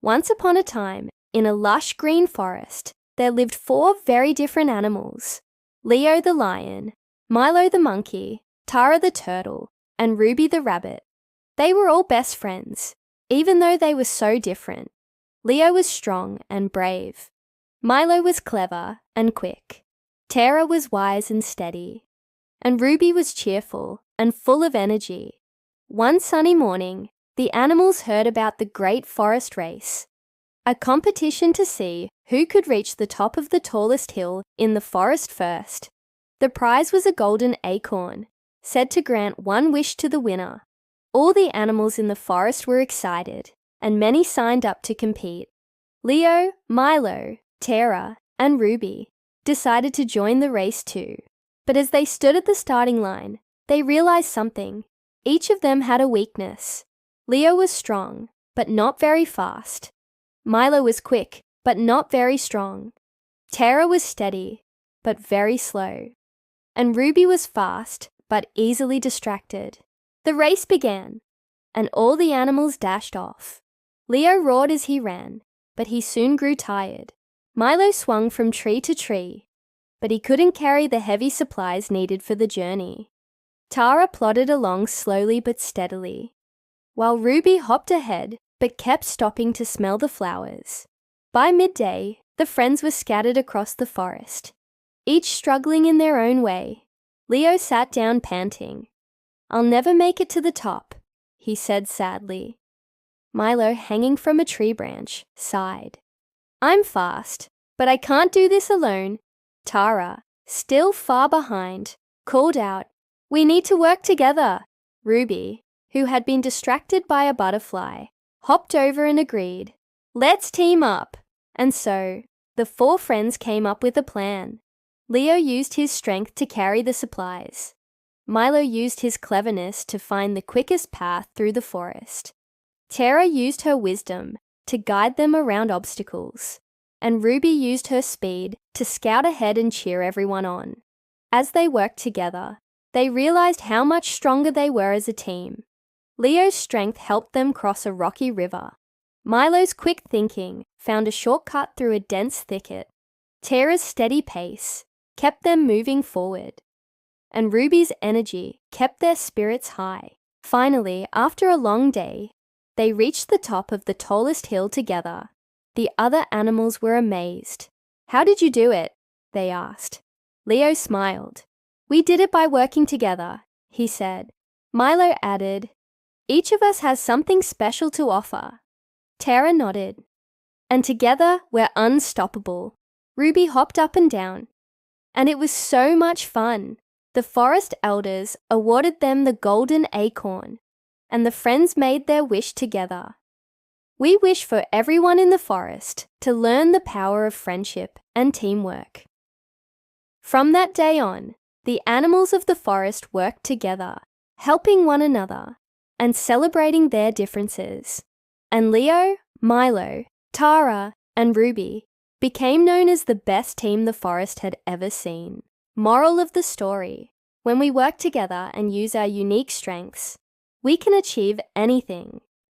Once upon a time, in a lush green forest, there lived 4 very different animals: Leo the lion, Milo the monkey, Tara the turtle, and Ruby the rabbit. They were all best friends, even though they were so different. Leo was strong and brave. Milo was clever and quick. Tara was wise and steady. And Ruby was cheerful and full of energy. One sunny morning, the animals heard about the Great Forest Race, a competition to see who could reach the top of the tallest hill in the forest first. The prize was a golden acorn, said to grant 1 wish to the winner. All the animals in the forest were excited, and many signed up to compete. Leo, Milo, Tara, and Ruby decided to join the race too. But as they stood at the starting line, they realized something. Each of them had a weakness. Leo was strong, but not very fast. Milo was quick, but not very strong. Tara was steady, but very slow. And Ruby was fast, but easily distracted. The race began, and all the animals dashed off. Leo roared as he ran, but he soon grew tired. Milo swung from tree to tree, but he couldn't carry the heavy supplies needed for the journey. Tara plodded along slowly but steadily, while Ruby hopped ahead but kept stopping to smell the flowers. By midday, the friends were scattered across the forest, each struggling in their own way. Leo sat down panting. "I'll never make it to the top," he said sadly. Milo, hanging from a tree branch, sighed. "I'm fast, but I can't do this alone." Tara, still far behind, called out, "We need to work together." Ruby, who had been distracted by a butterfly, hopped over and agreed, "Let's team up." And so, the 4 friends came up with a plan. Leo used his strength to carry the supplies. Milo used his cleverness to find the quickest path through the forest. Tara used her wisdom to guide them around obstacles. And Ruby used her speed to scout ahead and cheer everyone on. As they worked together, they realized how much stronger they were as a team. Leo's strength helped them cross a rocky river. Milo's quick thinking found a shortcut through a dense thicket. Tara's steady pace kept them moving forward. And Ruby's energy kept their spirits high. Finally, after a long day, they reached the top of the tallest hill together. The other animals were amazed. "How did you do it?" they asked. Leo smiled. "We did it by working together," he said. Milo added, "Each of us has something special to offer." Tara nodded. "And together we're unstoppable." Ruby hopped up and down. And it was so much fun. The forest elders awarded them the golden acorn, and the friends made their wish together. We wish for everyone in the forest to learn the power of friendship and teamwork. From that day on, the animals of the forest worked together, helping one another and celebrating their differences. And Leo, Milo, Tara, and Ruby became known as the best team the forest had ever seen. Moral of the story: when we work together and use our unique strengths, we can achieve anything.